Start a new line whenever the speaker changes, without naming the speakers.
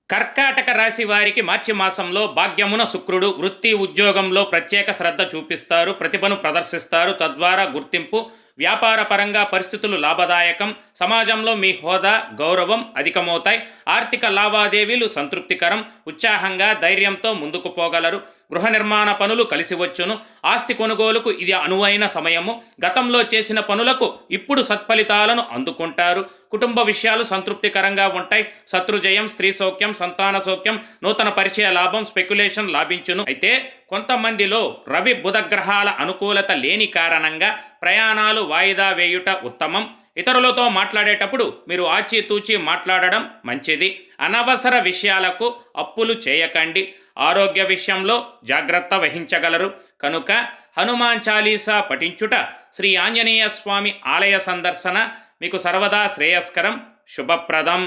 కర్కాటక రాశి వారికి మార్చి మాసంలో భాగ్యమున శుక్రుడు వృత్తి ఉద్యోగంలో ప్రత్యేక శ్రద్ధ చూపిస్తారు, ప్రతిభను ప్రదర్శిస్తారు, తద్వారా గుర్తింపు, వ్యాపార పరంగా పరిస్థితులు లాభదాయకం, సమాజంలో మీ హోదా గౌరవం అధికమవుతాయి, ఆర్థిక లావాదేవీలు సంతృప్తికరం, ఉత్సాహంగా ధైర్యంతో ముందుకు పోగలరు, గృహ నిర్మాణ పనులు కలిసి వచ్చును, ఆస్తి కొనుగోలుకు ఇది అనువైన సమయము, గతంలో చేసిన పనులకు ఇప్పుడు సత్ఫలితాలను అందుకుంటారు, కుటుంబ విషయాలు సంతృప్తికరంగా ఉంటాయి, శత్రుజయం, స్త్రీ సౌఖ్యం, సంతాన సౌఖ్యం, నూతన పరిచయ లాభం, స్పెక్యులేషన్ లాభించును. అయితే కొంతమందిలో రవి బుధ గ్రహాల అనుకూలత లేని కారణంగా ప్రయాణాలు వాయిదా వేయుట ఉత్తమం. ఇతరులతో మాట్లాడేటప్పుడు మీరు ఆచితూచి మాట్లాడడం మంచిది. అనవసర విషయాలకు అప్పులు చేయకండి. ఆరోగ్య విషయంలో జాగ్రత్త వహించగలరు కనుక హనుమాన్ చాలీసా పఠించుట, శ్రీ ఆంజనేయ స్వామి ఆలయ సందర్శన మీకు సర్వదా శ్రేయస్కరం, శుభప్రదం.